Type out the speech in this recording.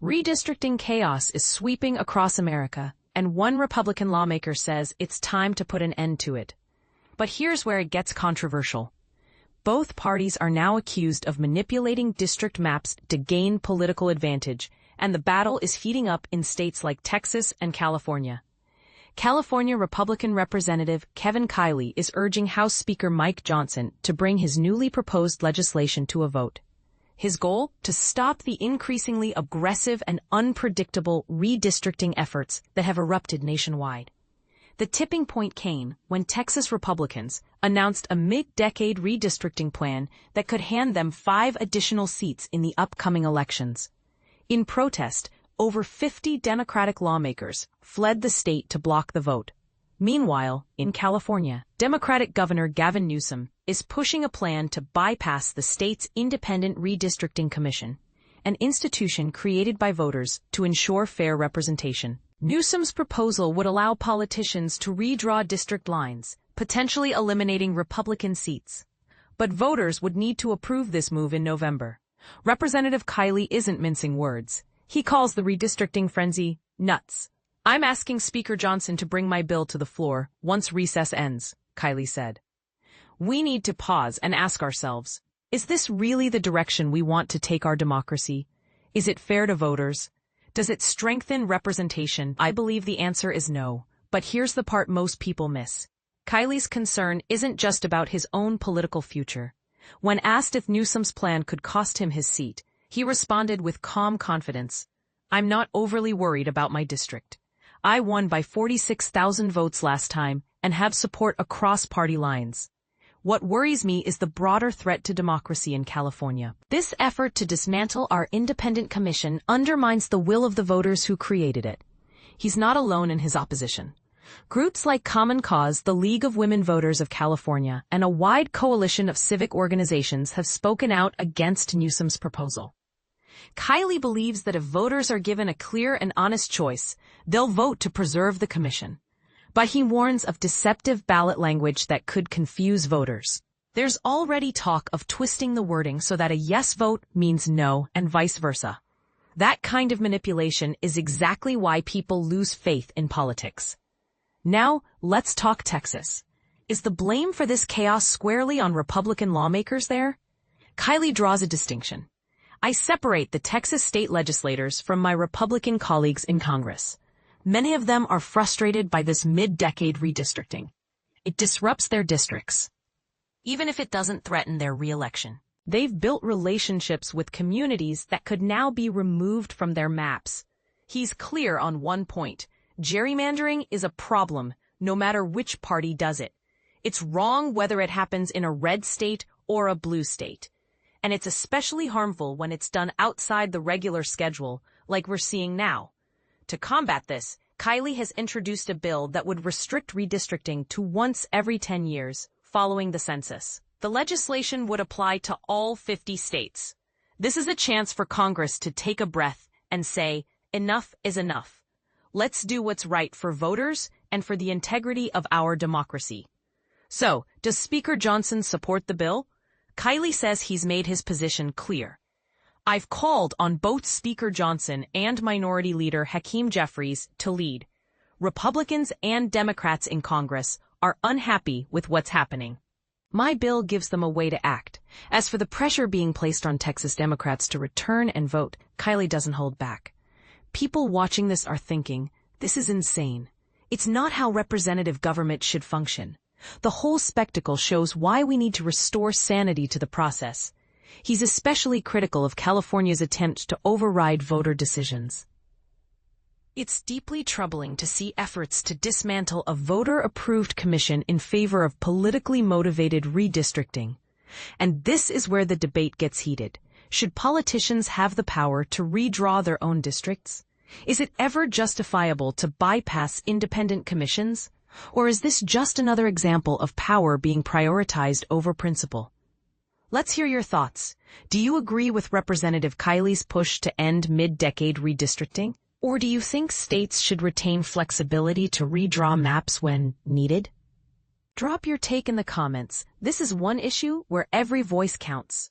Redistricting chaos is sweeping across America, and one Republican lawmaker says it's time to put an end to it. But here's where it gets controversial. Both parties are now accused of manipulating district maps to gain political advantage, and the battle is heating up in states like Texas and California. California Republican Representative Kevin Kiley is urging House Speaker Mike Johnson to bring his newly proposed legislation to a vote. His goal? To stop the increasingly aggressive and unpredictable redistricting efforts that have erupted nationwide. The tipping point came when Texas Republicans announced a mid-decade redistricting plan that could hand them 5 additional seats in the upcoming elections. In protest, over 50 Democratic lawmakers fled the state to block the vote. Meanwhile, in California, Democratic Governor Gavin Newsom is pushing a plan to bypass the state's Independent Redistricting Commission, an institution created by voters to ensure fair representation. Newsom's proposal would allow politicians to redraw district lines, potentially eliminating Republican seats. But voters would need to approve this move in November. Representative Kiley isn't mincing words. He calls the redistricting frenzy nuts. "I'm asking Speaker Johnson to bring my bill to the floor once recess ends," Kiley said. "We need to pause and ask ourselves, is this really the direction we want to take our democracy? Is it fair to voters? Does it strengthen representation?" I believe the answer is no, but here's the part most people miss. Kiley's concern isn't just about his own political future. When asked if Newsom's plan could cost him his seat, he responded with calm confidence, "I'm not overly worried about my district. I won by 46,000 votes last time and have support across party lines. What worries me is the broader threat to democracy in California. This effort to dismantle our independent commission undermines the will of the voters who created it." He's not alone in his opposition. Groups like Common Cause, the League of Women Voters of California, and a wide coalition of civic organizations have spoken out against Newsom's proposal. Kiley believes that if voters are given a clear and honest choice, they'll vote to preserve the commission. But he warns of deceptive ballot language that could confuse voters. There's already talk of twisting the wording so that a yes vote means no and vice versa. That kind of manipulation is exactly why people lose faith in politics. Now, let's talk Texas. Is the blame for this chaos squarely on Republican lawmakers there? Kiley draws a distinction. "I separate the Texas state legislators from my Republican colleagues in Congress. Many of them are frustrated by this mid-decade redistricting. It disrupts their districts, even if it doesn't threaten their re-election. They've built relationships with communities that could now be removed from their maps." He's clear on one point. Gerrymandering is a problem, no matter which party does it. It's wrong whether it happens in a red state or a blue state. And it's especially harmful when it's done outside the regular schedule, like we're seeing now. To combat this, Kiley has introduced a bill that would restrict redistricting to once every 10 years, following the census. The legislation would apply to all 50 states. This is a chance for Congress to take a breath and say, enough is enough. Let's do what's right for voters and for the integrity of our democracy. So, does Speaker Johnson support the bill? Kiley says he's made his position clear. "I've called on both Speaker Johnson and Minority Leader Hakeem Jeffries to lead. Republicans and Democrats in Congress are unhappy with what's happening. My bill gives them a way to act." As for the pressure being placed on Texas Democrats to return and vote, Kiley doesn't hold back. People watching this are thinking, this is insane. It's not how representative government should function. The whole spectacle shows why we need to restore sanity to the process. He's especially critical of California's attempt to override voter decisions. It's deeply troubling to see efforts to dismantle a voter-approved commission in favor of politically motivated redistricting. And this is where the debate gets heated. Should politicians have the power to redraw their own districts? Is it ever justifiable to bypass independent commissions? Or is this just another example of power being prioritized over principle? Let's hear your thoughts. Do you agree with Representative Kiley's push to end mid-decade redistricting? Or do you think states should retain flexibility to redraw maps when needed? Drop your take in the comments. This is one issue where every voice counts.